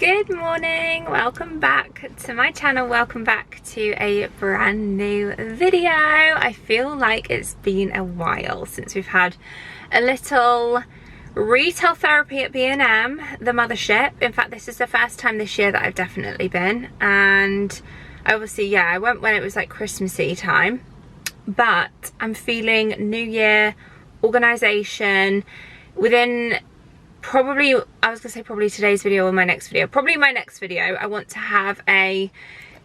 Good morning, welcome back to my channel, welcome back to a brand new video. I feel like it's been a while since we've had a little retail therapy at B&M, the mothership. In fact, this is the first time this year that I've definitely been, and obviously, yeah, I went when it was like Christmassy time, but I'm feeling New Year, organisation, within probably, I was gonna say probably today's video or my next video, probably my next video. I want to have a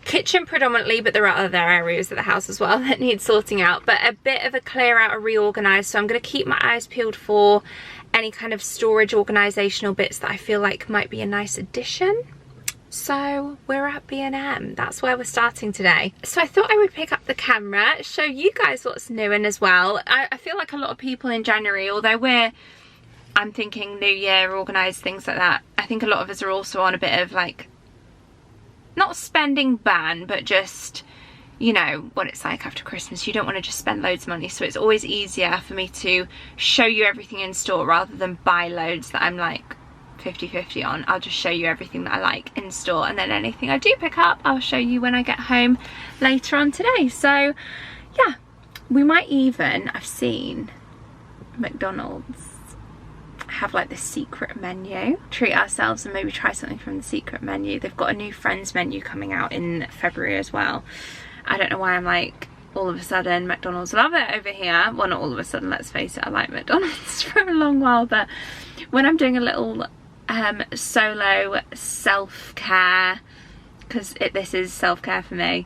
kitchen predominantly, but there are other areas of the house as well that need sorting out, but a bit of a clear out, a reorganize. So I'm going to keep my eyes peeled for any kind of storage organizational bits that I feel like might be a nice addition. So we're at B&M, that's where we're starting today. So I thought I would pick up the camera, show you guys what's new in as well. I feel like a lot of people in January, although I'm thinking New Year, organised, things like that, I think a lot of us are also on a bit of like, not spending ban, but just, you know, what it's like after Christmas. You don't want to just spend loads of money, so it's always easier for me to show you everything in store rather than buy loads that I'm like 50-50 on. I'll just show you everything that I like in store, and then anything I do pick up, I'll show you when I get home later on today. So yeah, we might even, I've seen McDonald's have like this secret menu, treat ourselves and maybe try something from the secret menu. They've got a new Friends menu coming out in February as well. I don't know why I'm like, all of a sudden McDonald's love it over here. Well, not all of a sudden, let's face it, I like McDonald's for a long while, but when I'm doing a little solo self-care, because this is self-care for me,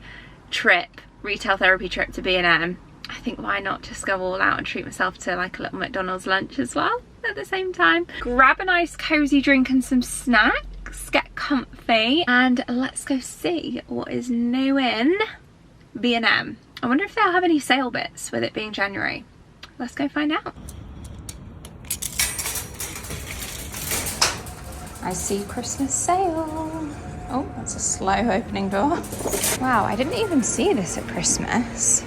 retail therapy trip to B&M, I think why not just go all out and treat myself to like a little McDonald's lunch as well at the same time. Grab a nice cozy drink and some snacks, get comfy, and let's go see what is new in B&M. I wonder if they'll have any sale bits with it being January. Let's go find out. I see Christmas sale. Oh, that's a slow opening door. Wow, I didn't even see this at Christmas.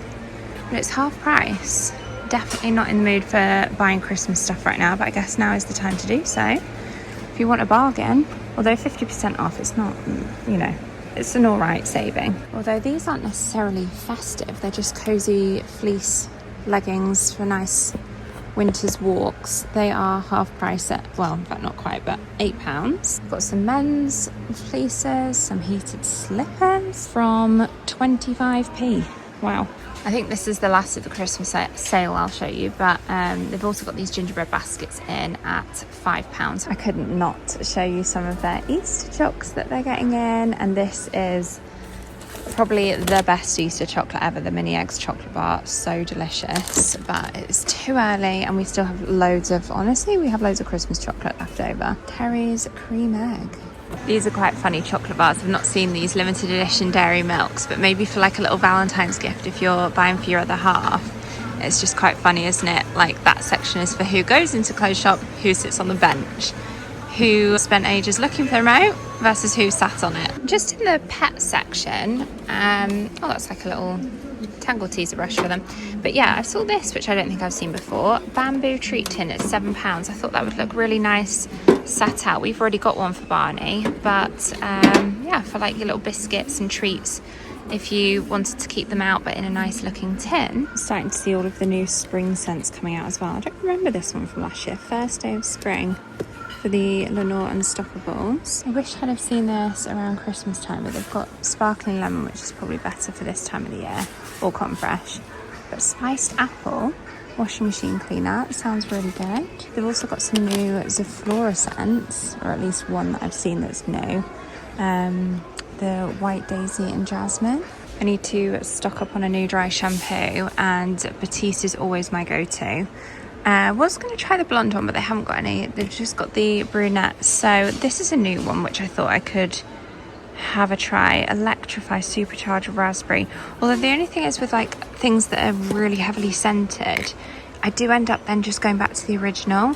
But it's half price. Definitely not in the mood for buying Christmas stuff right now, but I guess now is the time to do so. If you want a bargain, although 50% off, it's not, you know, it's an alright saving. Although these aren't necessarily festive, they're just cozy fleece leggings for nice winter's walks. They are half price at, well, in fact not quite, but £8. We've got some men's fleeces, some heated slippers from 25p. Wow. I think this is the last of the Christmas sale I'll show you, but they've also got these gingerbread baskets in at £5. I couldn't not show you some of their Easter chocolates that they're getting in, and this is probably the best Easter chocolate ever, the mini eggs chocolate bar. So delicious, but it's too early and we still have loads of, honestly, we have loads of Christmas chocolate left over. Terry's cream egg. These are quite funny chocolate bars. I've not seen these limited edition dairy milks, but maybe for like a little Valentine's gift if you're buying for your other half. It's just quite funny, isn't it? Like that section is for who goes into clothes shop, who sits on the bench, who spent ages looking for the remote versus who sat on it. Just in the pet section, oh, that's like a little Tangle teaser brush for them. But yeah, I saw this, which I don't think I've seen before. Bamboo treat tin at £7. I thought that would look really nice set out. We've already got one for Barney, but yeah, for like your little biscuits and treats, if you wanted to keep them out but in a nice looking tin. Starting to see all of the new spring scents coming out as well. I don't remember this one from last year. First day of spring for the Lenore Unstoppables. I wish I'd have seen this around Christmas time, but they've got sparkling lemon, which is probably better for this time of the year, or cotton fresh. But spiced apple washing machine cleaner sounds really good. They've also got some new Zaflora scents, or at least one that I've seen that's new. The white daisy and jasmine. I need to stock up on a new dry shampoo, and Batiste is always my go-to. Was going to try the blonde one, but they haven't got any. They've just got the brunette. So this is a new one, which I thought I could have a try. Electrify Supercharged Raspberry. Although the only thing is with like things that are really heavily scented, I do end up then just going back to the original.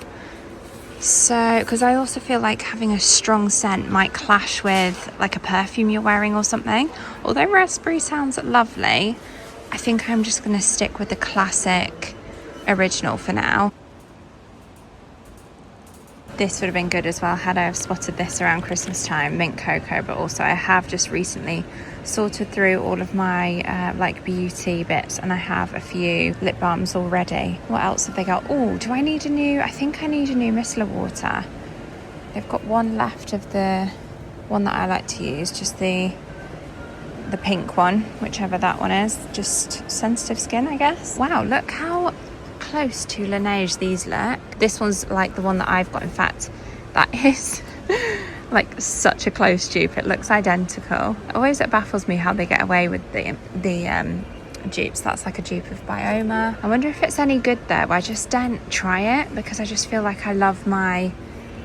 So, because I also feel like having a strong scent might clash with like a perfume you're wearing or something. Although raspberry sounds lovely, I think I'm just going to stick with the classic original for now. This would have been good as well had I have spotted this around Christmas time, mint cocoa. But also I have just recently sorted through all of my like beauty bits, and I have a few lip balms already. What else have they got? Oh, do I need a new, I think I need a new micellar water. They've got one left of the one that I like to use, just the pink one, whichever that one is. Just sensitive skin, I guess. Wow, look how close to Laneige these look. This one's like the one that I've got. In fact, that is like such a close dupe. It looks identical. Always it baffles me how they get away with the dupes. That's like a dupe of Bioma. I wonder if it's any good though. I just don't try it because I just feel like I love my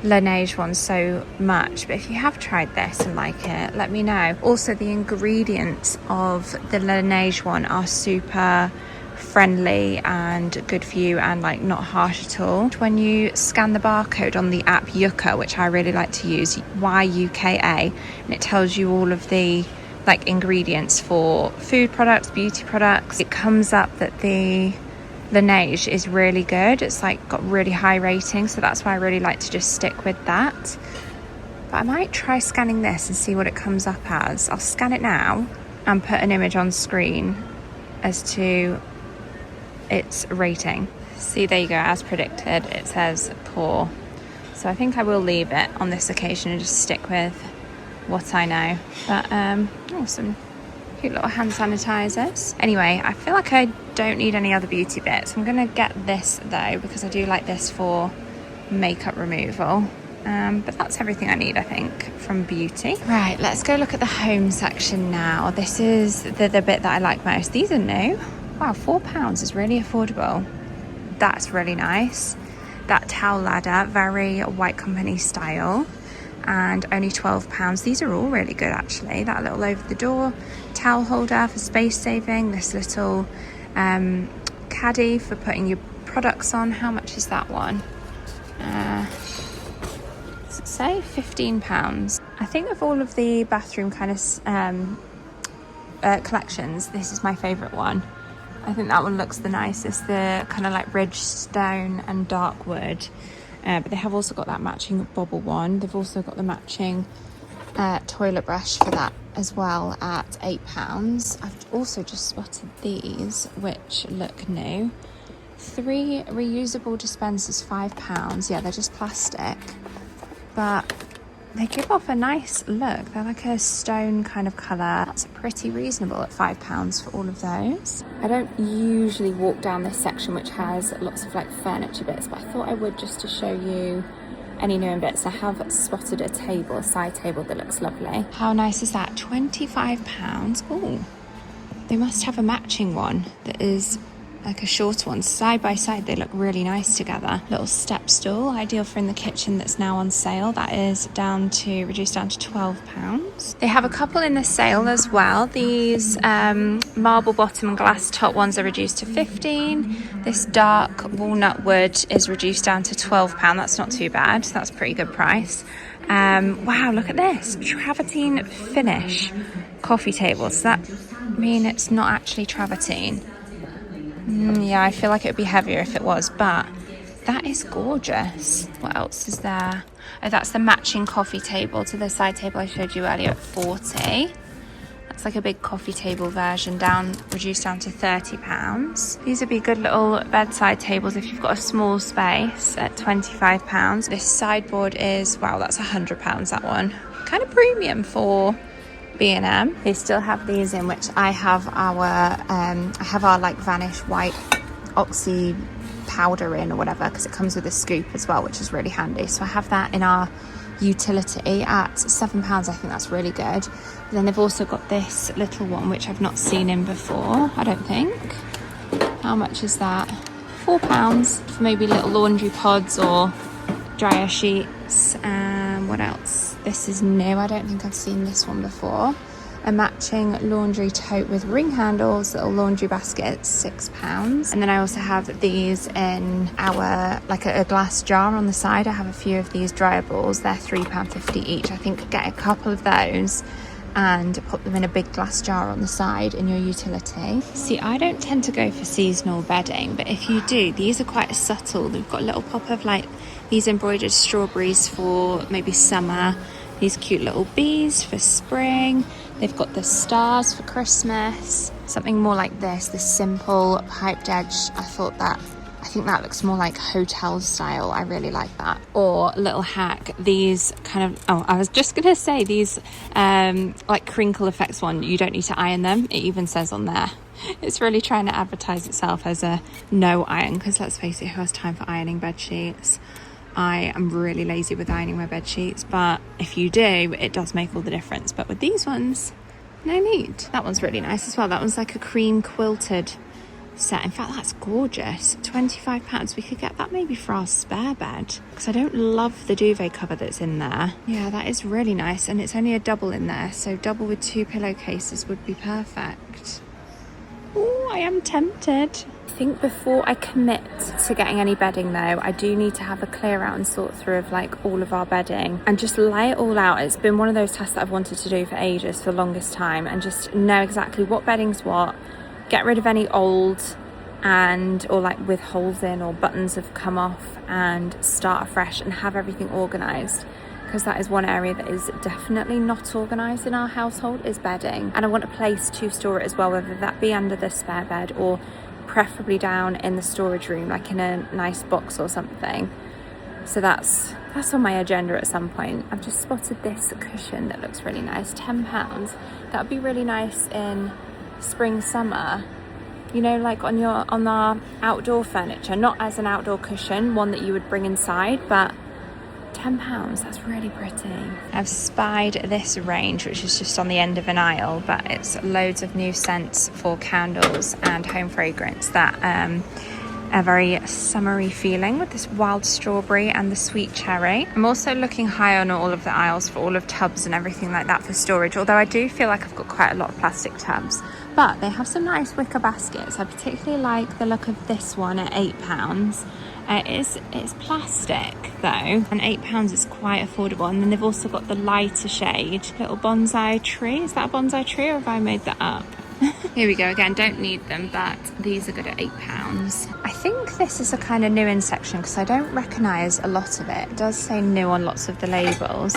Laneige one so much. But if you have tried this and like it, let me know. Also, the ingredients of the Laneige one are super friendly and good for you and like not harsh at all. When you scan the barcode on the app Yuka, which I really like to use, YUKA, and it tells you all of the like ingredients for food products, beauty products, it comes up that the Laneige is really good. It's like got really high ratings, so that's why I really like to just stick with that. But I might try scanning this and see what it comes up as. I'll scan it now and put an image on screen as to its rating. See, there you go, as predicted, it says poor. So I think I will leave it on this occasion and just stick with what I know. But some cute little hand sanitizers. Anyway, I feel like I don't need any other beauty bits. I'm gonna get this though, because I do like this for makeup removal. But that's everything I need, I think, from beauty. Right, let's go look at the home section now. This is the bit that I like most. These are new. Wow, £4 is really affordable. That's really nice. That towel ladder, very White Company style, and only £12. These are all really good actually. That little over the door towel holder for space saving. This little caddy for putting your products on. How much is that one? Does it say £15? I think of all of the bathroom kind of collections, this is my favourite one. I think that one looks the nicest, the kind of like ridged stone and dark wood. But they have also got that matching bobble one. They've also got the matching toilet brush for that as well at £8. I've also just spotted these, which look new. 3 reusable dispensers, £5. Yeah, they're just plastic, but they give off a nice look. They're like a stone kind of colour. That's pretty reasonable at £5 for all of those. I don't usually walk down this section, which has lots of like furniture bits, but I thought I would just to show you any new bits. I have spotted a table, a side table that looks lovely. How nice is that? £25. Oh, they must have a matching one that is like a shorter one. Side by side they look really nice together. Little step stool, ideal for in the kitchen, that's now on sale. That is reduced down to £12. They have a couple in the sale as well. These marble bottom and glass top ones are reduced to £15. This dark walnut wood is reduced down to £12. That's not too bad. That's a pretty good price. Wow, look at this travertine finish coffee table. Does that mean it's not actually travertine? Yeah, I feel like it would be heavier if it was, but that is gorgeous. What else is there? Oh, that's the matching coffee table to the side table I showed you earlier at £40. That's like a big coffee table version, reduced down to £30. These would be good little bedside tables if you've got a small space at £25. This sideboard is, wow, that's £100, that one. Kind of premium for B&M. They still have these in, which I have our like Vanish white oxy powder in or whatever, because it comes with a scoop as well, which is really handy. So I have that in our utility at £7. I think that's really good. And then they've also got this little one, which I've not seen in before, I don't think. How much is that? £4 for maybe little laundry pods or dryer sheets. What else? This is new. I don't think I've seen this one before. A matching laundry tote with ring handles, little laundry baskets, £6. And then I also have these in our, like a glass jar on the side. I have a few of these dryer balls. They're £3.50 each. I think get a couple of those and put them in a big glass jar on the side in your utility. See, I don't tend to go for seasonal bedding, but if you do, these are quite subtle. They've got a little pop of like These embroidered strawberries for maybe summer. These cute little bees for spring. They've got the stars for Christmas. Something more like this simple piped edge. I think that looks more like hotel style. I really like that. Or little hack, these kind of, I was just gonna say these like crinkle effects one, you don't need to iron them. It even says on there. It's really trying to advertise itself as a no iron, because let's face it, who has time for ironing bed sheets? I am really lazy with ironing my bed sheets, but if you do, it does make all the difference. But with these ones, no need. That one's really nice as well. That one's like a cream quilted set. In fact, that's gorgeous. £25. We could get that maybe for our spare bed, because I don't love the duvet cover that's in there. Yeah, that is really nice, and it's only a double in there, so double with 2 pillowcases would be perfect. Oh, I am tempted. I think before I commit to getting any bedding though, I do need to have a clear out and sort through of like all of our bedding and just lay it all out. It's been one of those tasks that I've wanted to do for ages, for the longest time, and just know exactly what bedding's what, get rid of any old and or like with holes in or buttons have come off, and start afresh and have everything organised. Because that is one area that is definitely not organised in our household, is bedding. And I want a place to store it as well, whether that be under the spare bed or preferably down in the storage room, like in a nice box or something. So that's on my agenda at some point. I've just spotted this cushion that looks really nice, £10. That would be really nice in spring, summer, you know, like on our outdoor furniture, not as an outdoor cushion, one that you would bring inside, but £10, that's really pretty. I've spied this range, which is just on the end of an aisle, but it's loads of new scents for candles and home fragrance that are very summery feeling, with this wild strawberry and the sweet cherry. I'm also looking high on all of the aisles for all of tubs and everything like that for storage, although I do feel like I've got quite a lot of plastic tubs. But they have some nice wicker baskets. I particularly like the look of this one at £8. It's plastic though, and £8 is quite affordable. And then they've also got the lighter shade little bonsai tree. Is that a bonsai tree, or have I made that up? Here we go again, don't need them, but these are good at £8. I think this is a kind of new in section, because I don't recognise a lot of it. It does say new on lots of the labels,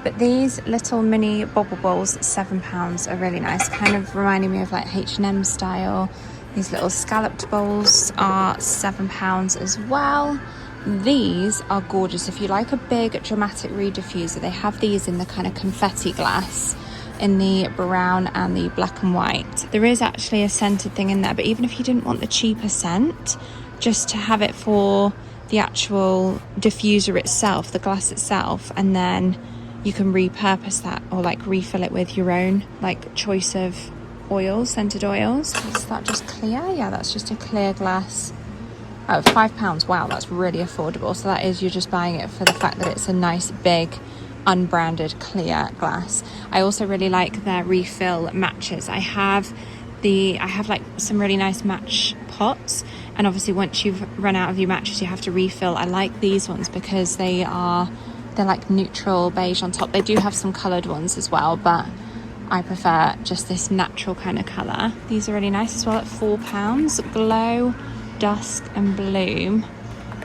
but these little mini bobble bowls at £7 are really nice, kind of reminding me of like H&M style. These little scalloped bowls are £7 as well. These are gorgeous. If you like a big dramatic reed diffuser, they have these in the kind of confetti glass, in the brown and the black and white. There is actually a scented thing in there, but even if you didn't want the cheaper scent, just to have it for the actual diffuser itself, the glass itself, and then you can repurpose that or like refill it with your own like choice of oils, scented oils. Is that just clear? Yeah, that's just a clear glass. Oh, £5. Wow, that's really affordable. So that is, you're just buying it for the fact that it's a nice big unbranded clear glass. I also really like their refill matches. I have like some really nice match pots, and obviously once you've run out of your matches you have to refill. I like these ones because they're like neutral beige on top. They do have some coloured ones as well, but I prefer just this natural kind of colour. These are really nice as well at £4. Glow, Dusk and Bloom,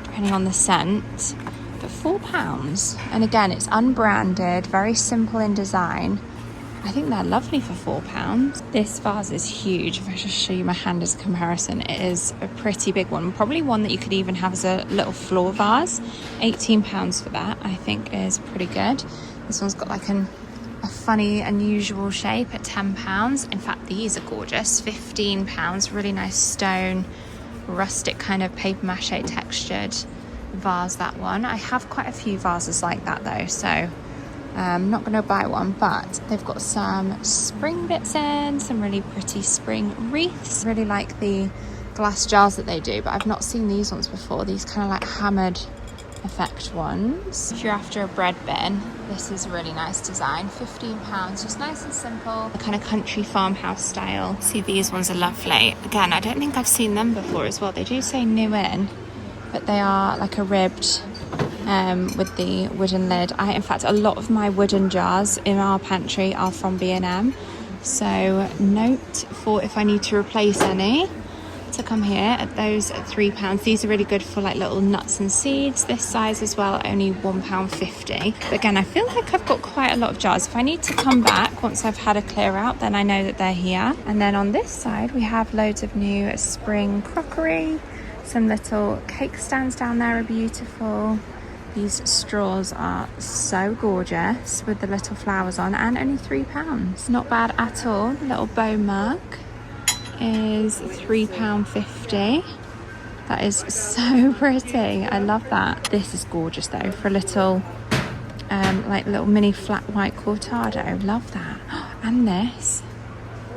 depending on the scent, but £4. And again, it's unbranded, very simple in design. I think they're lovely for £4. This vase is huge. If I just show you my hand as a comparison, it is a pretty big one. Probably one that you could even have as a little floor vase. £18 for that, I think, is pretty good. This one's got like a funny, unusual shape at £10. In fact, these are gorgeous. £15. Really nice stone, rustic kind of paper mache textured vase, that one. I have quite a few vases like that though, so I'm not going to buy one, but they've got some spring bits in, some really pretty spring wreaths. Really like the glass jars that they do, but I've not seen these ones before. These kind of like hammered effect ones. If you're after a bread bin, this is a really nice design. £15, just nice and simple, the kind of country farmhouse style. See, these ones are lovely. Again, I don't think I've seen them before as well. They do say new in, but they are like a ribbed with the wooden lid. In fact, a lot of my wooden jars in our pantry are from B&M, so note for if I need to replace any. to come here at those at £3. These are really good for like little nuts and seeds. This size as well, only £1.50. But again, I feel like I've got quite a lot of jars. If I need to come back once I've had a clear out, then I know that they're here. And then on this side, we have loads of new spring crockery. Some little cake stands down there are beautiful. These straws are so gorgeous with the little flowers on, and only £3. Not bad at all. The little bow mug is £3.50. That is so pretty. I love that. This is gorgeous though, for a little like little mini flat white cortado. Love that. And this.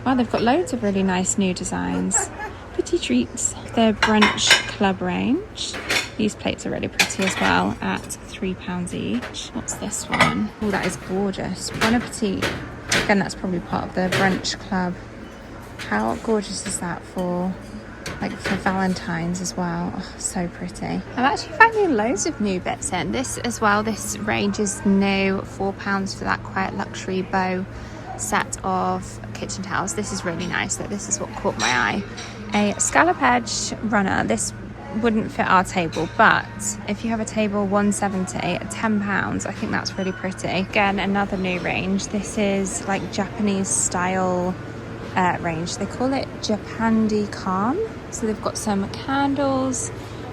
Wow, they've got loads of really nice new designs. Pretty treats. The Brunch Club range. These plates are really pretty as well at £3 each. What's this one? Oh, that is gorgeous. Bon appetit. Again, that's probably part of the Brunch Club. How gorgeous is that for Valentine's as well? Oh, so pretty. I'm actually finding loads of new bits in. This as well, this range is new, £4 for that quite luxury bow set of kitchen towels. This is really nice though. This is what caught my eye. A scallop edge runner. This wouldn't fit our table, but if you have a table 170 at £10, I think that's really pretty. Again, another new range. This is like Japanese style range. They call it Japandi Calm. So they've got some candles,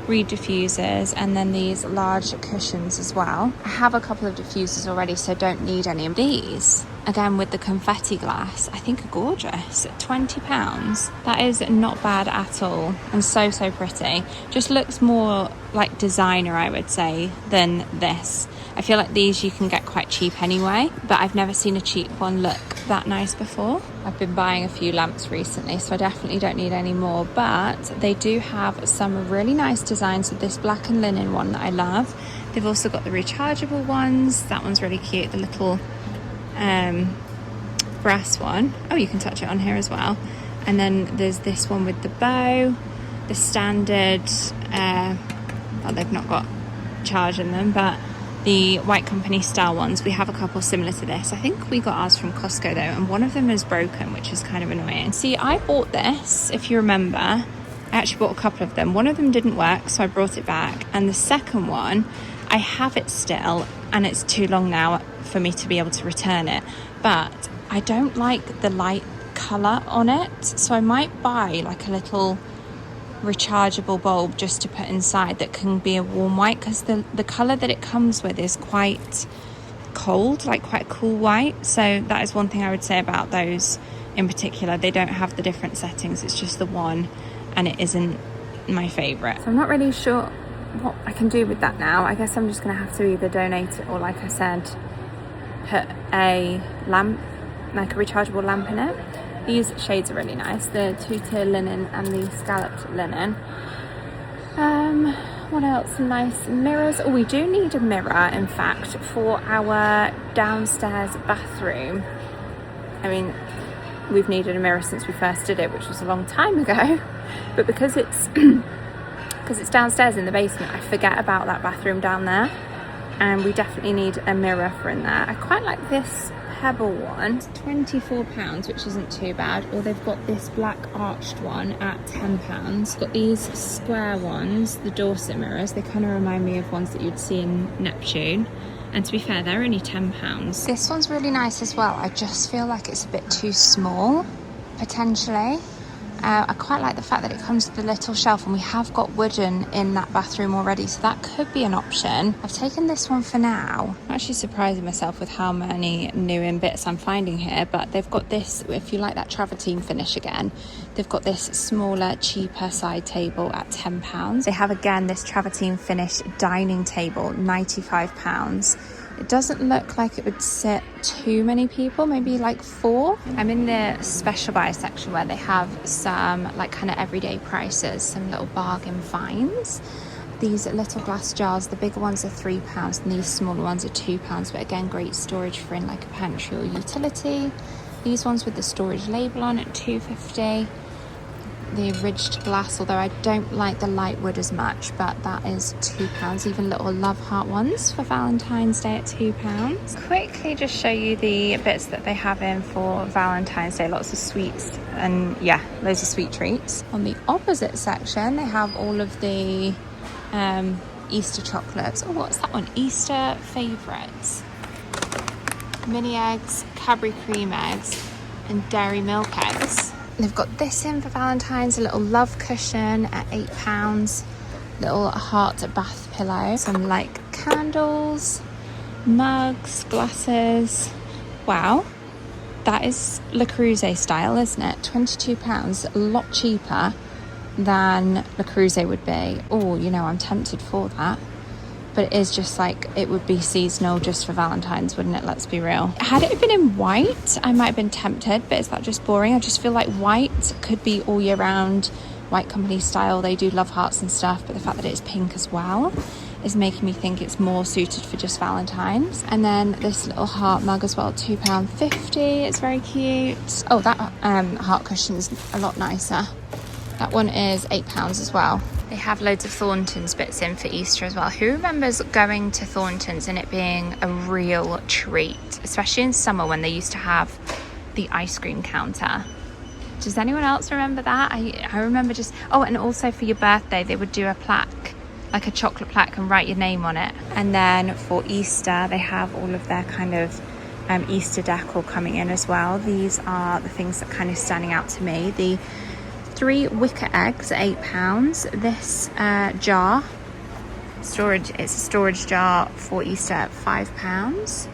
reed diffusers, and then these large cushions as well. I have a couple of diffusers already, so don't need any of these. Again, with the confetti glass, I think are gorgeous at £20. That is not bad at all, and so pretty. Just looks more like designer, I would say, than this. I feel like these you can get quite cheap anyway, but I've never seen a cheap one look that nice before. I've been buying a few lamps recently, so I definitely don't need any more, but they do have some really nice designs with this black and linen one that I love. They've also got the rechargeable ones. That one's really cute, the little brass one. Oh, you can touch it on here as well. And then there's this one with the bow, the standard, well, they've not got charge in them, but the White Company style ones, we have a couple similar to this. I think we got ours from Costco though, and one of them is broken, which is kind of annoying. See, I bought this, if you remember, I actually bought a couple of them. One of them didn't work, so I brought it back. And the second one, I have it still, and it's too long now for me to be able to return it. But I don't like the light colour on it, so I might buy like a little rechargeable bulb just to put inside that can be a warm white, because the colour that it comes with is quite cold, like quite a cool white. So that is one thing I would say about those in particular. They don't have the different settings, it's just the one, and it isn't my favourite. So I'm not really sure what I can do with that now. I guess I'm just going to have to either donate it or, like I said, put a lamp, like a rechargeable lamp in it. These shades are really nice, the two-tier linen and the scalloped linen. What else? Some nice mirrors. Oh, we do need a mirror, in fact, for our downstairs bathroom. I mean, we've needed a mirror since we first did it, which was a long time ago. But because it's downstairs in the basement, I forget about that bathroom down there. And we definitely need a mirror for in there. I quite like this pebble one. It's £24, which isn't too bad. Or they've got this black arched one at £10. Got these square ones, the Dorset mirrors. They kind of remind me of ones that you'd see in Neptune. And to be fair, they're only £10. This one's really nice as well. I just feel like it's a bit too small, potentially. I quite like the fact that it comes with a little shelf, and we have got wooden in that bathroom already, so that could be an option. I've taken this one for now. I'm actually surprising myself with how many new in bits I'm finding here, but they've got this, if you like that travertine finish again, they've got this smaller, cheaper side table at £10. They have again this travertine finish dining table, £95. It doesn't look like it would sit too many people, maybe like 4. I'm in the special buy section where they have some like kind of everyday prices, some little bargain finds. These little glass jars, the bigger ones are £3 and these smaller ones are £2, but again, great storage for in like a pantry or utility. These ones with the storage label on at £2.50. the ridged glass, although I don't like the light wood as much, but that is £2. Even little love heart ones for Valentine's Day at £2. Quickly just show you the bits that they have in for Valentine's Day. Lots of sweets and yeah, loads of sweet treats. On the opposite section, they have all of the Easter chocolates. Oh, what's that one? Easter favourites. Mini eggs, Cadbury cream eggs, and dairy milk eggs. They've got this in for Valentine's, a little love cushion at £8, little heart bath pillow, some like candles, mugs, glasses. Wow, that is Le Creuset style, isn't it? £22, a lot cheaper than Le Creuset would be. Oh, you know, I'm tempted for that. But it is just like, it would be seasonal just for Valentine's, wouldn't it? Let's be real. Had it been in white, I might have been tempted, but is that just boring? I just feel like white could be all year round, White Company style. They do love hearts and stuff, but the fact that it's pink as well is making me think it's more suited for just Valentine's. And then this little heart mug as well, £2.50. It's very cute. Oh, that heart cushion's a lot nicer. That one is £8 as well. They have loads of Thornton's bits in for Easter as well. Who remembers going to Thornton's and it being a real treat, especially in summer when they used to have the ice cream counter? Does anyone else remember that? I remember just, oh, and also for your birthday, they would do a plaque, like a chocolate plaque, and write your name on it. And then for Easter, they have all of their kind of Easter decor coming in as well. These are the things that kind of standing out to me. The 3 wicker eggs at £8. This jar, storage, it's a storage jar for Easter at £5.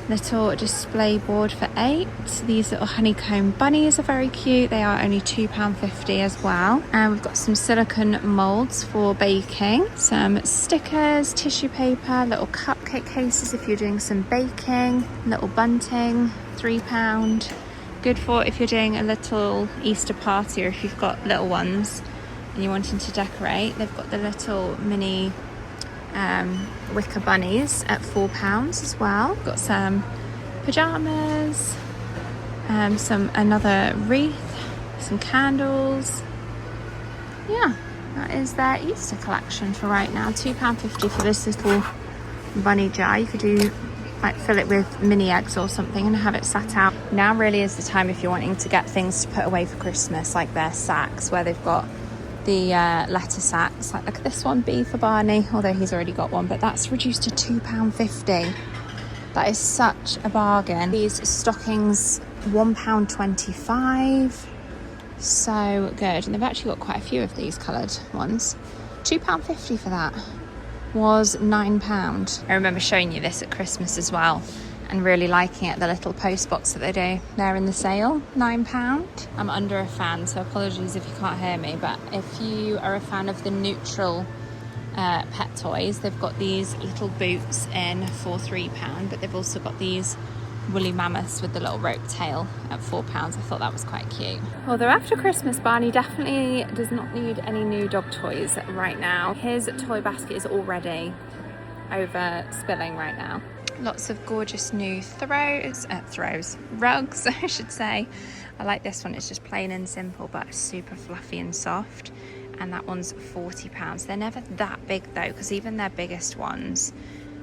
Little display board for £8. These little honeycomb bunnies are very cute. They are only £2.50 as well. And we've got some silicone molds for baking, some stickers, tissue paper, little cupcake cases if you're doing some baking, little bunting, £3. Good for if you're doing a little Easter party, or if you've got little ones and you're wanting to decorate. They've got the little mini wicker bunnies at £4 as well. Got some pajamas, another wreath, some candles. Yeah, that is their Easter collection for right now. £2.50 for this little bunny jar. You could do like fill it with mini eggs or something and have it sat out. Now really is the time if you're wanting to get things to put away for Christmas, like their sacks where they've got the letter sacks. Like, look at this one, B for Barney, although he's already got one, but that's reduced to £2.50. That is such a bargain. These stockings, £1.25. So good. And they've actually got quite a few of these coloured ones. £2.50 for that. Was £9. I remember showing you this at Christmas as well and really liking it. The little post box that they do, they're in the sale, £9. I'm under a fan, so apologies if you can't hear me, but if you are a fan of the neutral pet toys, they've got these little boots in for £3, but they've also got these woolly mammoths with the little rope tail at £4. I thought that was quite cute. Although after Christmas, Barney definitely does not need any new dog toys right now. His toy basket is already over spilling right now. Lots of gorgeous new rugs, I should say. I like this one. It's just plain and simple, but super fluffy and soft. And that one's £40. They're never that big though, because even their biggest ones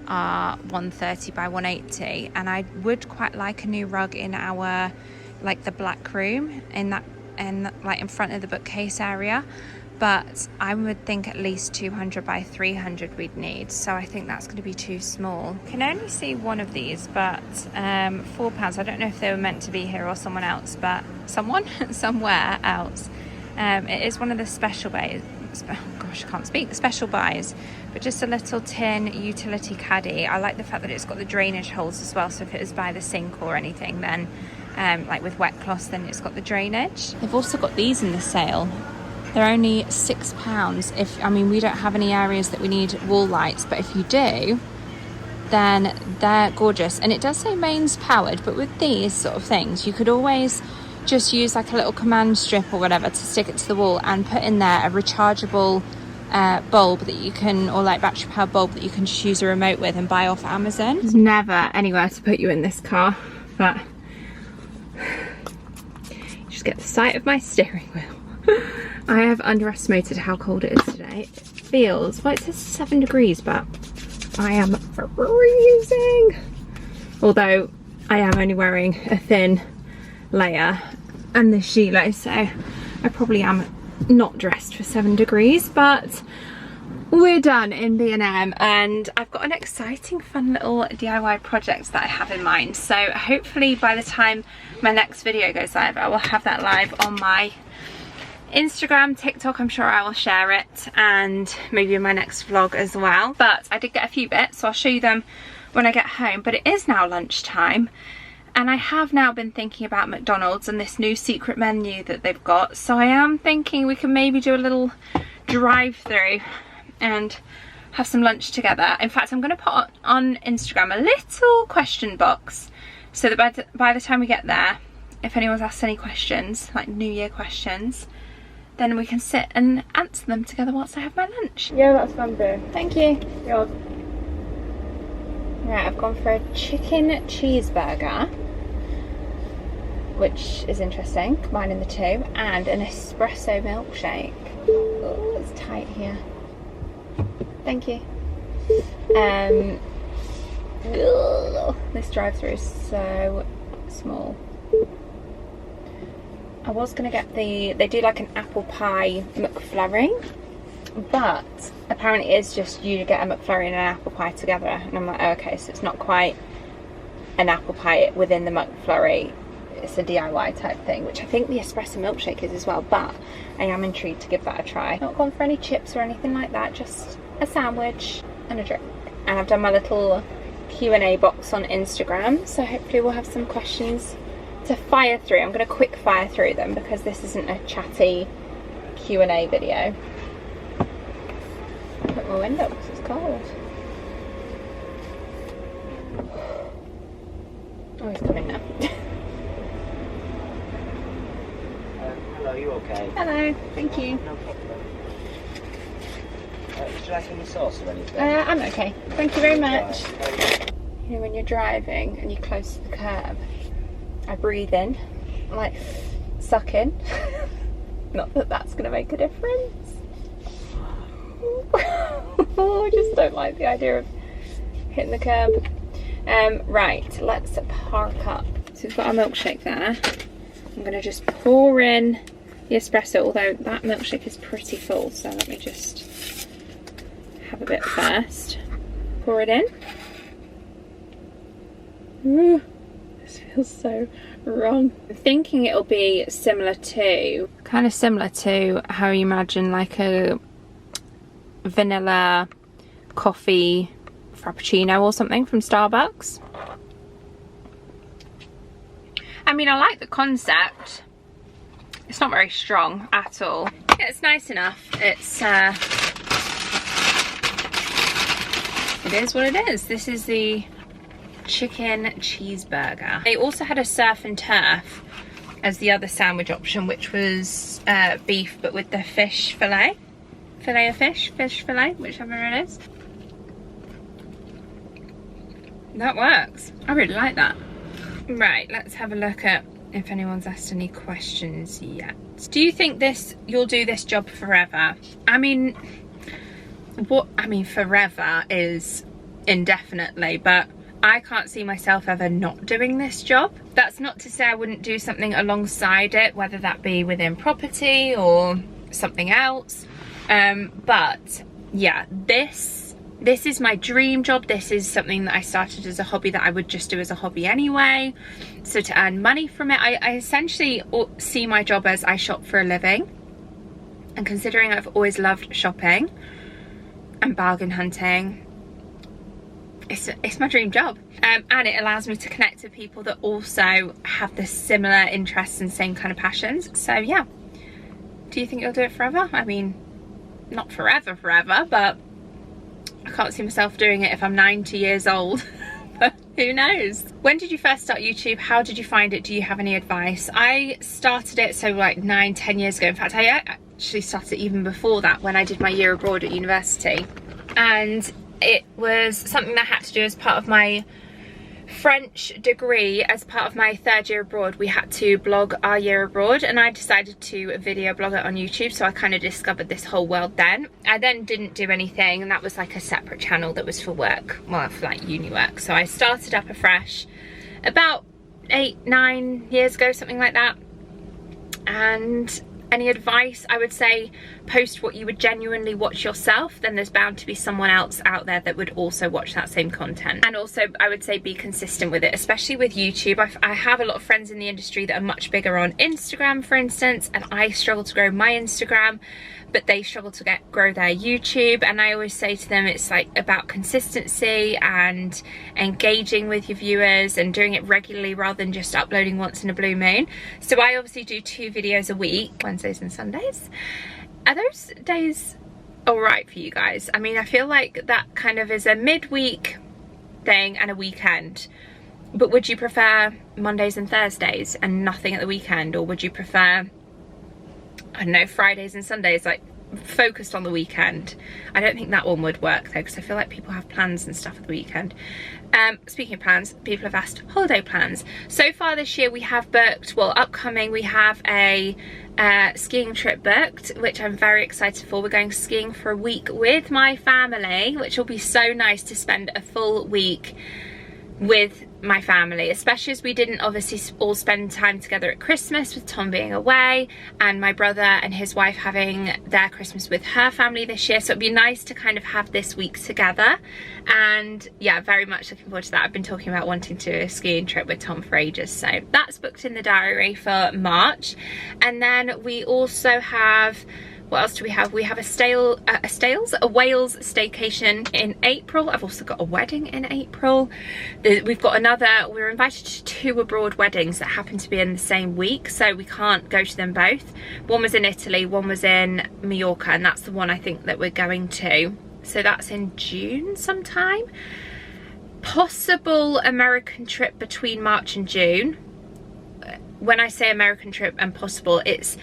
are 130 by 180, and I would quite like a new rug in our, like the black room, like in front of the bookcase area, but I would think at least 200 by 300 we'd need, so I think that's going to be too small. Can only see one of these, but £4. I don't know if they were meant to be here or someone else, but somewhere else. It is one of the special buys. Gosh, I can't speak. Special buys, but just a little tin utility caddy. I like the fact that it's got the drainage holes as well, so if it was by the sink or anything, then like with wet cloths, then it's got the drainage. They've also got these in the sale. They're only £6. We don't have any areas that we need wall lights, but if you do, then they're gorgeous. And it does say mains powered, but with these sort of things, you could always just use like a little command strip or whatever to stick it to the wall and put in there a rechargeable bulb that you can, or like battery powered bulb that you can just use a remote with and buy off Amazon. There's never anywhere to put you in this car, but you just get the sight of my steering wheel. I have underestimated how cold it is today. It feels, well, it says 7 degrees, but I am freezing. Although I am only wearing a thin layer and this gilet, so I probably am not dressed for 7 degrees, but we're done in B&M, and I've got an exciting, fun little DIY project that I have in mind. So hopefully by the time my next video goes live, I will have that live on my Instagram, TikTok. I'm sure I will share it, and maybe in my next vlog as well. But I did get a few bits, so I'll show you them when I get home. But it is now lunchtime, and I have now been thinking about McDonald's and this new secret menu that they've got. So I am thinking we can maybe do a little drive-through and have some lunch together. In fact, I'm going to put on Instagram a little question box so that by the time we get there, if anyone's asked any questions, like New Year questions, then we can sit and answer them together whilst I have my lunch. Yeah, that's fun, boo. Thank you. Yeah. Right, I've gone for a chicken cheeseburger, which is interesting, combining the two, and an espresso milkshake. Oh, it's tight here. Thank you. This drive-through is so small. I was going to get they do like an apple pie McFlurry, but apparently it's just you get a McFlurry and an apple pie together, and I'm like, oh, okay, so it's not quite an apple pie within the McFlurry, it's a DIY type thing, which I think the espresso milkshake is as well, but I am intrigued to give that a try. Not gone for any chips or anything like that, just a sandwich and a drink. And I've done my little Q&A box on Instagram, so hopefully we'll have some questions to fire through. I'm going to quick fire through them because this isn't a chatty Q&A video. Put my window because it's cold. Oh, he's coming now. Hello, you okay? Hello, thank you. No problem. Would you like any sauce or anything? I'm okay, thank you very much. Right. You know, when you're driving and you're close to the curb, I breathe in, like suck in. Not that that's going to make a difference. I just don't like the idea of hitting the curb. Right, let's park up. So we've got our milkshake there. I'm going to just pour in the espresso, although that milkshake is pretty full, so let me just have a bit first. Pour it in. Ooh, this feels so wrong. I'm thinking it'll be kind of similar to how you imagine like a vanilla coffee frappuccino or something from Starbucks. I mean, I like the concept. It's not very strong at all. Yeah, it's nice enough. It is what it is. This is the chicken cheeseburger. They also had a surf and turf as the other sandwich option, which was beef but with the fish fillet of fish fillet, whichever it is. That works. I really like that. Right, let's have a look at if anyone's asked any questions yet. Do you think you'll do this job forever? I mean, forever is indefinitely, but I can't see myself ever not doing this job. That's not to say I wouldn't do something alongside it, whether that be within property or something else. But yeah, this is my dream job. This is something that I started as a hobby that I would just do as a hobby anyway. So to earn money from it, I essentially see my job as I shop for a living. And considering I've always loved shopping and bargain hunting, it's my dream job. And it allows me to connect with people that also have the similar interests and same kind of passions. So yeah, do you think you'll do it forever? I mean, not forever, but I can't see myself doing it if I'm 90 years old. But who knows? When did you first start YouTube? How did you find it? Do you have any advice? I started it so like 9-10 years ago. In fact, I actually started it even before that, when I did my year abroad at university. And it was something that I had to do as part of my French degree, as part of my 3rd year abroad, we had to blog our year abroad, and I decided to video blog it on YouTube, so I kind of discovered this whole world then. I then didn't do anything, and that was like a separate channel that was for work, well, for like uni work. So I started up afresh about 8-9 years ago, something like that. And any advice, I would say post what you would genuinely watch yourself, then there's bound to be someone else out there that would also watch that same content. And also I would say be consistent with it, especially with YouTube. I have a lot of friends in the industry that are much bigger on Instagram, for instance, and I struggle to grow my Instagram, but they struggle to grow their YouTube. And I always say to them, it's like about consistency and engaging with your viewers and doing it regularly rather than just uploading once in a blue moon. So I obviously do 2 videos a week, Wednesdays and Sundays. Are those days all right for you guys? I mean, I feel like that kind of is a midweek thing and a weekend. But would you prefer Mondays and Thursdays and nothing at the weekend? Or would you prefer, I don't know, Fridays and Sundays, like focused on the weekend? I don't think that one would work though, because I feel like people have plans and stuff at the weekend. Speaking of plans, people have asked holiday plans. So far this year we have booked, well, upcoming, we have a skiing trip booked, which I'm very excited for. We're going skiing for a week with my family, which will be so nice to spend a full week with my family, especially as we didn't obviously all spend time together at Christmas, with Tom being away and my brother and his wife having their Christmas with her family this year. So it'd be nice to kind of have this week together, and yeah, very much looking forward to that. I've been talking about wanting to do a skiing trip with Tom for ages, so that's booked in the diary for March. And then we also have, what else do we have? We have a Wales staycation in April. I've also got a wedding in April. We've got another, we're invited to 2 abroad weddings that happen to be in the same week, so we can't go to them both. One was in Italy, one was in Mallorca, and that's the one I think that we're going to. So that's in June sometime. Possible American trip between March and June. When I say American trip and possible, it's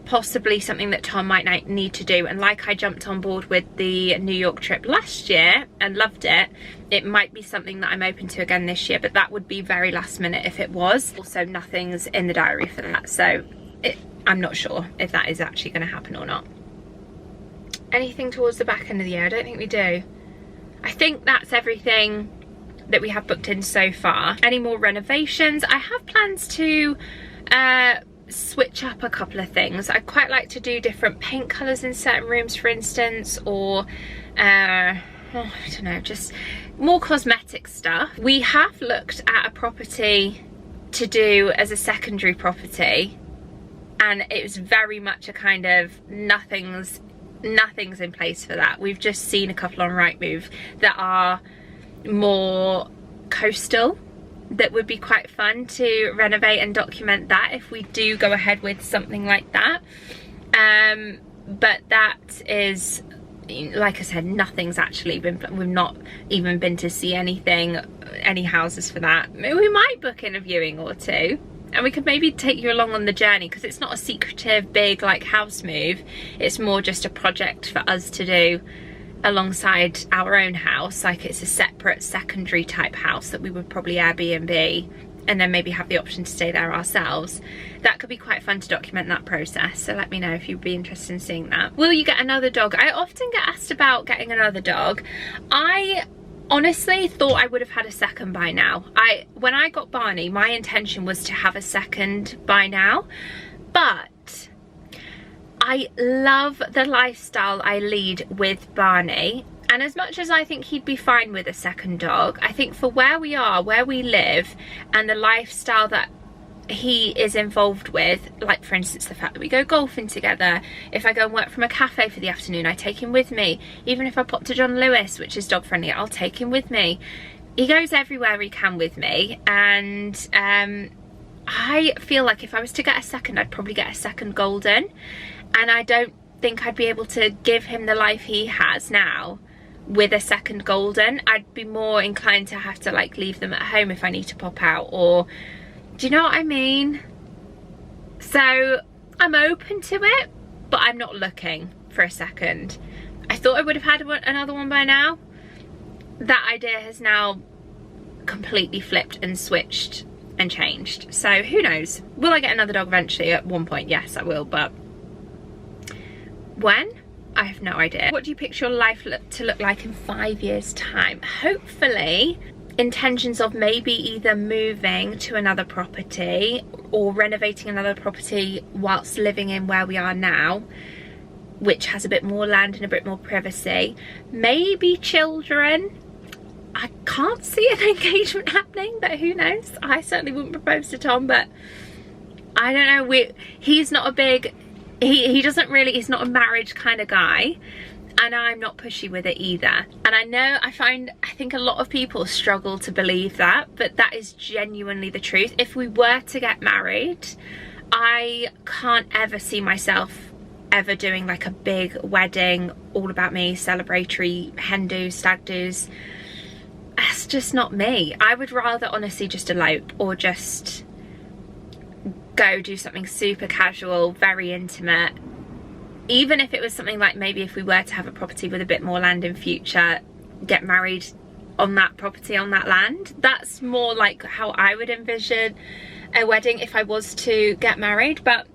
possibly something that Tom might need to do, and like I jumped on board with the New York trip last year and loved it, it might be something that I'm open to again this year, but that would be very last minute if it was. Also, nothing's in the diary for that, so I'm not sure if that is actually going to happen or not. Anything towards the back end of the year? I don't think we do. I think that's everything that we have booked in so far. Any more renovations? I have plans to switch up a couple of things. I quite like to do different paint colours in certain rooms, for instance, or I don't know, just more cosmetic stuff. We have looked at a property to do as a secondary property, and it was very much a kind of nothing's in place for that. We've just seen a couple on Rightmove that are more coastal, that would be quite fun to renovate and document that if we do go ahead with something like that. But that is, like I said, nothing's actually been, we've not even been to see any houses for that. We might book in a viewing or 2, and we could maybe take you along on the journey, because it's not a secretive big like house move. It's more just a project for us to do alongside our own house. Like, it's a separate secondary type house that we would probably Airbnb and then maybe have the option to stay there ourselves. That could be quite fun to document that process, so let me know if you'd be interested in seeing that. Will you get another dog? I often get asked about getting another dog. I honestly thought I would have had a second by now. When I got Barney, my intention was to have a second by now, but I love the lifestyle I lead with Barney, and as much as I think he'd be fine with a second dog, I think for where we are, where we live, and the lifestyle that he is involved with, like for instance the fact that we go golfing together, if I go and work from a cafe for the afternoon, I take him with me. Even if I pop to John Lewis, which is dog friendly, I'll take him with me. He goes everywhere he can with me, and I feel like if I was to get a second, I'd probably get a second golden. And I don't think I'd be able to give him the life he has now with a second golden. I'd be more inclined to have to like leave them at home if I need to pop out, or do you know what I mean? So I'm open to it, but I'm not looking for a second. I thought I would have had another one by now. That idea has now completely flipped and switched and changed. So who knows? Will I get another dog eventually? At one point, yes, I will, but when? I have no idea. What do you picture your life to look like in 5 years' time? Hopefully, intentions of maybe either moving to another property or renovating another property whilst living in where we are now, which has a bit more land and a bit more privacy. Maybe children. I can't see an engagement happening, but who knows? I certainly wouldn't propose to Tom, but I don't know. He's not a big, he doesn't really, he's not a marriage kind of guy, and I'm not pushy with it either. And I think a lot of people struggle to believe that, but that is genuinely the truth. If we were to get married, I can't ever see myself ever doing like a big wedding, all about me, celebratory hen do's, stag do's. That's just not me. I would rather honestly just elope, or just go do something super casual, very intimate. Even if it was something like, maybe if we were to have a property with a bit more land in future, get married on that property, on that land. That's more like how I would envision a wedding if I was to get married. But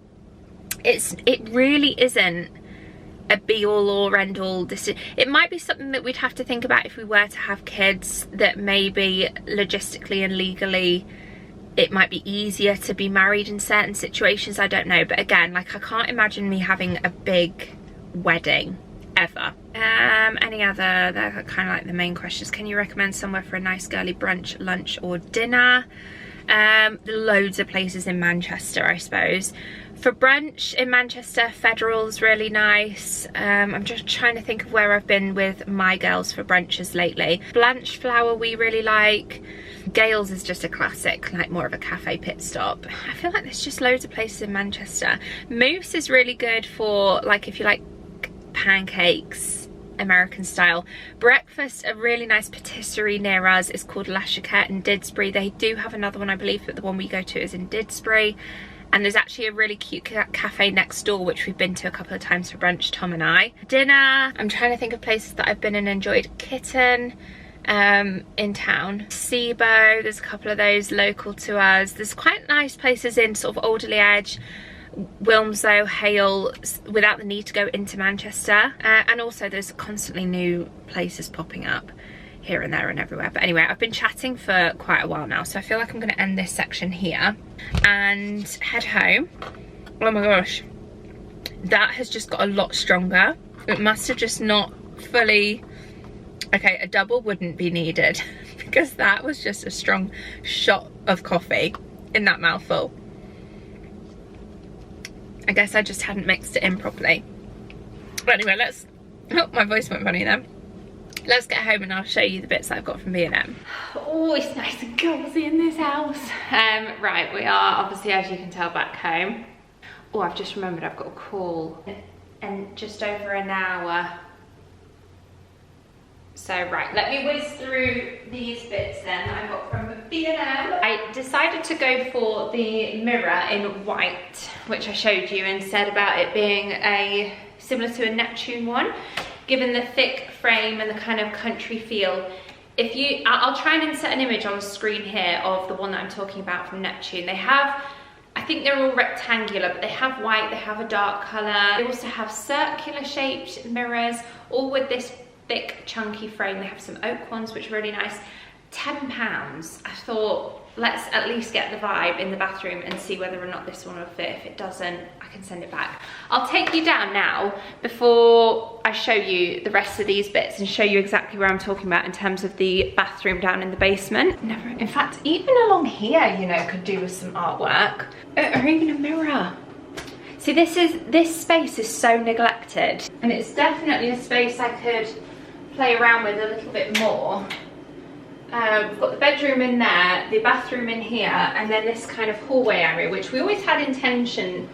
it really isn't a be all or end all decision. It might be something that we'd have to think about if we were to have kids, that maybe logistically and legally it might be easier to be married in certain situations. I don't know, but again, like, I can't imagine me having a big wedding ever. Any other, they're kind of like the main questions. Can you recommend somewhere for a nice girly brunch, lunch or dinner? Loads of places in Manchester, I suppose. For brunch in Manchester, Federal's really nice. I'm just trying to think of where I've been with my girls for brunches lately. Blanchflower we really like. Gales is just a classic, like more of a cafe pit stop. I feel like there's just loads of places in Manchester. Moose is really good for, like, if you like pancakes, American style. Breakfast, a really nice patisserie near us is called La Chiquette in Didsbury. They do have another one, I believe, but the one we go to is in Didsbury. And there's actually a really cute cafe next door, which we've been to a couple of times for brunch, Tom and I. Dinner, I'm trying to think of places that I've been and enjoyed. Kitten in town. Sibo, there's a couple of those local to us. There's quite nice places in sort of Alderley Edge, Wilmslow, Hale, without the need to go into Manchester. And also there's constantly new places popping up here and there and everywhere. But anyway, I've been chatting for quite a while now, so I feel like I'm going to end this section here and head home. Oh my gosh, that has just got a lot stronger. It must have just not fully... Okay, a double wouldn't be needed because that was just a strong shot of coffee in that mouthful. I guess I just hadn't mixed it in properly. But anyway, let's... Oh, my voice went funny then. Let's get home and I'll show you the bits that I've got from B&M. Oh, it's nice and cozy in this house. Right, we are obviously, as you can tell, back home. Oh, I've just remembered I've got a call in just over an hour. So, right, let me whiz through these bits then that I got from B&M. I decided to go for the mirror in white, which I showed you, and said about it being similar to a Neptune one. Given the thick frame and the kind of country feel. I'll try and insert an image on the screen here of the one that I'm talking about from Neptune. They have, I think they're all rectangular, but they have white, they have a dark colour. They also have circular shaped mirrors, all with this thick chunky frame. They have some oak ones, which are really nice. £10. I thought, let's at least get the vibe in the bathroom and see whether or not this one will fit. If it doesn't, I can send it back. I'll take you down now before I show you the rest of these bits and show you exactly where I'm talking about in terms of the bathroom down in the basement. Never, in fact, even along here, you know, could do with some artwork or even a mirror. See, this space is so neglected, and it's definitely a space I could play around with a little bit more. We've got the bedroom in there, the bathroom in here, and then this kind of hallway area, which we always had intentions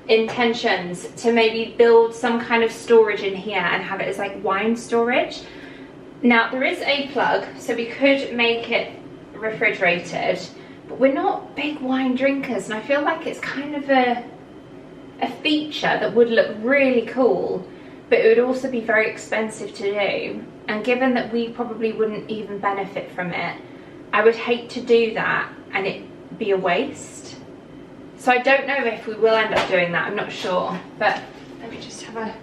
to maybe build some kind of storage in here and have it as like wine storage. Now, there is a plug, so we could make it refrigerated, but we're not big wine drinkers, and I feel like it's kind of a feature that would look really cool, but it would also be very expensive to do. And given that we probably wouldn't even benefit from it, I would hate to do that and it be a waste. So I don't know if we will end up doing that, I'm not sure. But let me just have a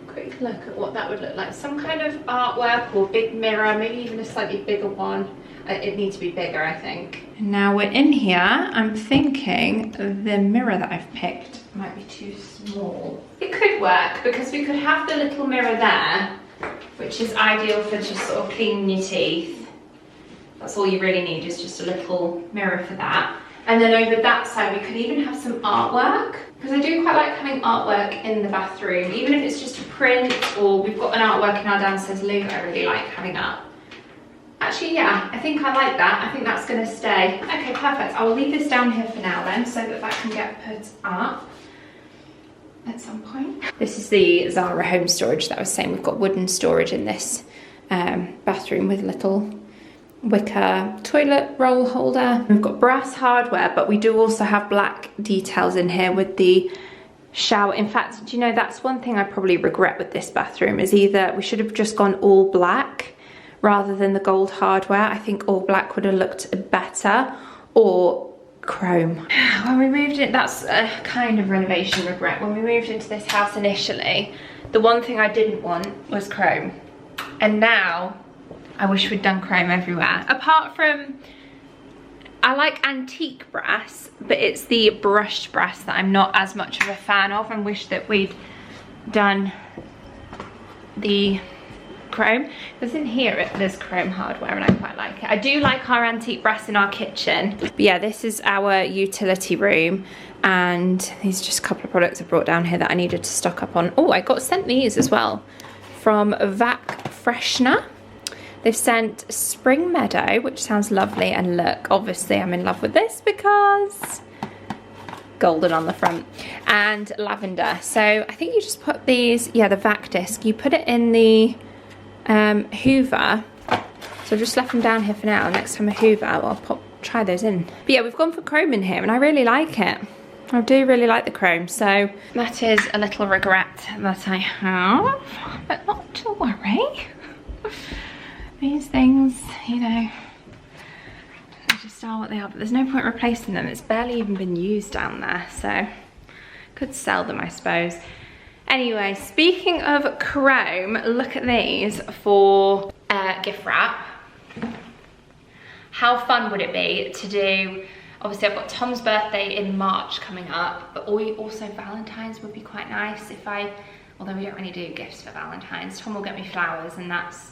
quick look at what that would look like. Some kind of artwork or big mirror, maybe even a slightly bigger one. It needs to be bigger, I think. And now we're in here, I'm thinking the mirror that I've picked might be too small. It could work because we could have the little mirror there, which is ideal for just sort of cleaning your teeth. That's all you really need, is just a little mirror for that. And then over that side, we could even have some artwork, because I do quite like having artwork in the bathroom, even if it's just a print, or we've got an artwork in our downstairs loo I really like having up. Actually, yeah, I think I like that. I think that's gonna stay. Okay, perfect. I will leave this down here for now then, so that that can get put up at some point. This is the Zara home storage that I was saying. We've got wooden storage in this bathroom with a little wicker toilet roll holder. We've got brass hardware, but we do also have black details in here with the shower. In fact, do you know, that's one thing I probably regret with this bathroom, is either we should have just gone all black rather than the gold hardware. I think all black would have looked better, or chrome. When we moved in, that's a kind of renovation regret. When we moved into this house initially, the one thing I didn't want was chrome. And now I wish we'd done chrome everywhere. Apart from, I like antique brass, but it's the brushed brass that I'm not as much of a fan of, and wish that we'd done the chrome. Because in here there's chrome hardware and I quite like it. I do like our antique brass in our kitchen. But yeah, this is our utility room, and these are just a couple of products I brought down here that I needed to stock up on. Oh, I got sent these as well from Vac Freshener. They've sent Spring Meadow, which sounds lovely, and look, obviously I'm in love with this because golden on the front, and lavender. So I think you just put these, yeah, the vac disc, you put it in the Hoover. So I've just left them down here for now. Next time I Hoover, I'll try those in. But yeah, we've gone for chrome in here and I really like it. I do really like the chrome, so that is a little regret that I have, but not to worry. These things, you know, they just are what they are, but there's no point replacing them. It's barely even been used down there, so could sell them, I suppose. Anyway, speaking of chrome, look at these for gift wrap. How fun would it be to do, obviously I've got Tom's birthday in March coming up, but also Valentine's would be quite nice if although we don't really do gifts for Valentine's. Tom will get me flowers and that's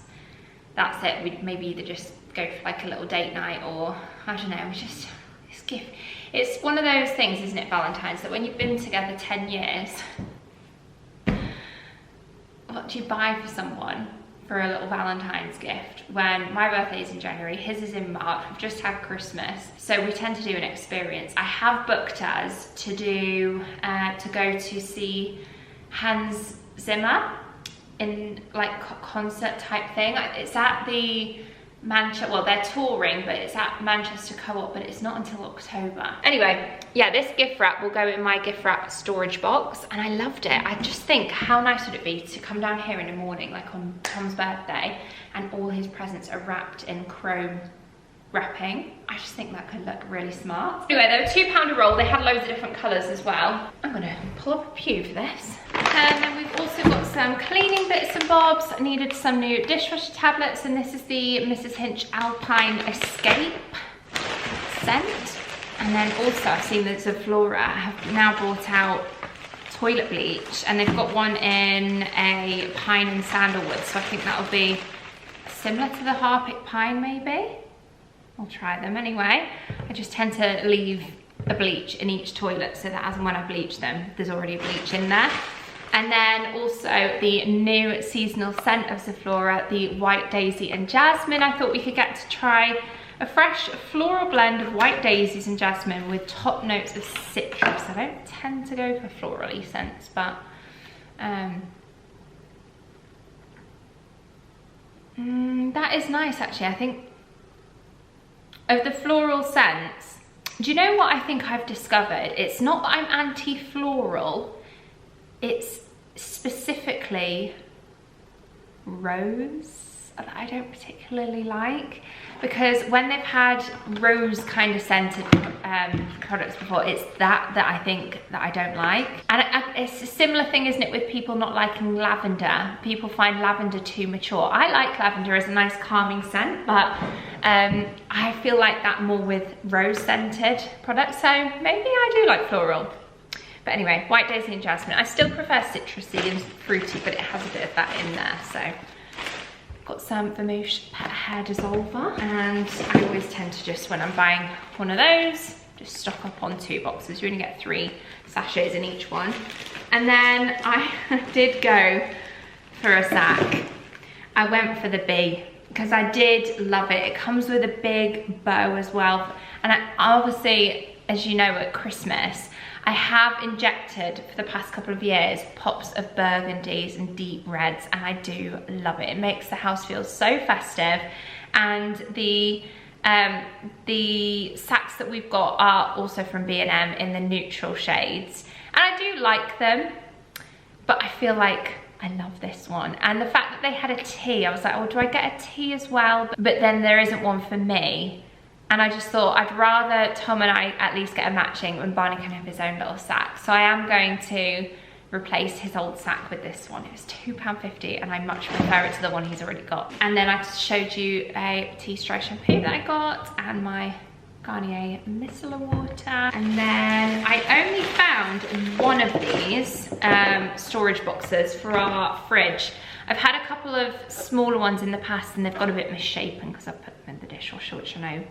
it. We'd maybe either just go for like a little date night, or I don't know, just this gift. It's one of those things, isn't it, Valentine's, that when you've been together 10 years, what do you buy for someone for a little Valentine's gift? When my birthday is in January, his is in March, we've just had Christmas, so we tend to do an experience. I have booked us to do, to go to see Hans Zimmer in like concert type thing. It's at the Manchester, well, they're touring, but it's at Manchester Co-op, but it's not until October. Anyway, yeah, this gift wrap will go in my gift wrap storage box, and I loved it. I just think, how nice would it be to come down here in the morning, like on Tom's birthday, and all his presents are wrapped in chrome wrapping. I just think that could look really smart. Anyway, they were £2 a roll. They had loads of different colours as well. I'm gonna pull up a pew for this. And then we've also got some cleaning bits and bobs. I needed some new dishwasher tablets, and this is the Mrs. Hinch Alpine Escape scent. And then also I've seen that Zaflora have now brought out toilet bleach, and they've got one in a pine and sandalwood, so I think that'll be similar to the Harpic pine maybe. I'll try them anyway. I just tend to leave a bleach in each toilet so that as and when I bleach them, there's already a bleach in there. And then also the new seasonal scent of Zaflora, the White Daisy and Jasmine. I thought we could get to try a fresh floral blend of white daisies and jasmine with top notes of citrus. I don't tend to go for florally scents, but that is nice actually. I think of the floral scents, do you know what I think I've discovered? It's not that I'm anti-floral, it's specifically rose that I don't particularly like. because when they've had rose kind of scented products before, it's that I think that I don't like. And it's a similar thing, isn't it, with people not liking lavender. People find lavender too mature. I like lavender as a nice calming scent, but I feel like that more with rose scented products, so maybe I do like floral. But anyway, white daisy and jasmine. I still prefer citrusy and fruity, but it has a bit of that in there, so. Got some Vermouth hair dissolver, and I always tend to just, when I'm buying one of those, just stock up on 2 boxes. You only get 3 sachets in each one. And then I did go for a sack. I went for the bee because I did love it. It comes with a big bow as well. And I obviously, as you know, at Christmas, I have injected for the past couple of years pops of burgundies and deep reds, and I do love it. It makes the house feel so festive, and the sacks that we've got are also from B&M in the neutral shades, and I do like them, but I feel like I love this one. And the fact that they had a tea, I was like, oh, do I get a tea as well? But then there isn't one for me. And I just thought I'd rather Tom and I at least get a matching when Barney can have his own little sack. So I am going to replace his old sack with this one. It was £2.50 and I much prefer it to the one he's already got. And then I showed you a tea stripe shampoo that I got and my Garnier micellar water. And then I only found one of these storage boxes for our fridge. I've had a couple of smaller ones in the past and they've got a bit misshapen because I've put them in the dishwasher, which I know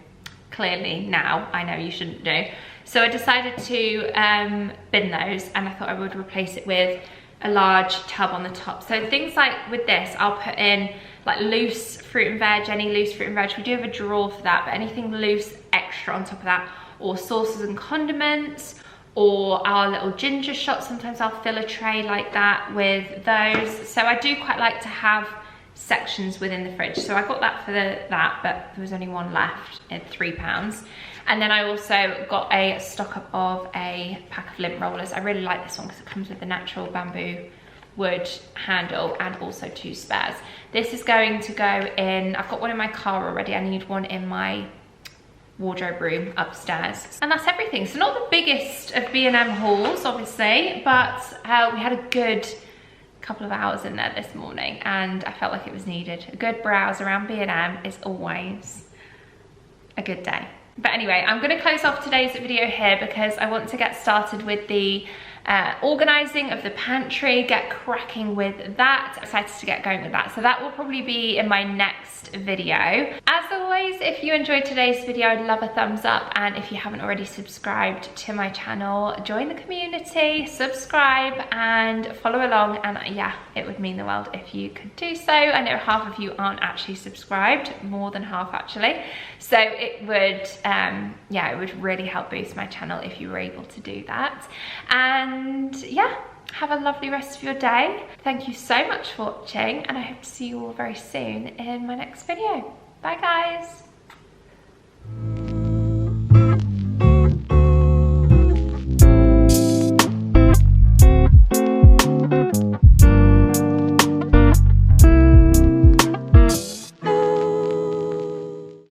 clearly now I know you shouldn't do. So I decided to bin those, and I thought I would replace it with a large tub on the top. So things like with this, I'll put in like loose fruit and veg, any loose fruit and veg. We do have a drawer for that, but anything loose extra on top of that, or sauces and condiments, or our little ginger shots. Sometimes I'll fill a tray like that with those. So I do quite like to have sections within the fridge. So I got that for that, but there was only one left at £3. And then I also got a stock up of a pack of lint rollers. I really like this one because it comes with the natural bamboo wood handle and also 2 spares. This is going to go in, I've got one in my car already. I need one in my wardrobe room upstairs. And that's everything. So not the biggest of B&M hauls, obviously, but we had a good couple of hours in there this morning and I felt like it was needed. A good browse around B&M is always a good day. But anyway, I'm going to close off today's video here because I want to get started with the organising of the pantry, get cracking with that. Excited to get going with that. So that will probably be in my next video. As always, if you enjoyed today's video, I'd love a thumbs up. And if you haven't already subscribed to my channel, join the community, subscribe and follow along. And yeah, it would mean the world if you could do so. I know half of you aren't actually subscribed, more than half actually. So it would, yeah, it would really help boost my channel if you were able to do that. And yeah, have a lovely rest of your day. Thank you so much for watching and I hope to see you all very soon in my next video. Bye guys.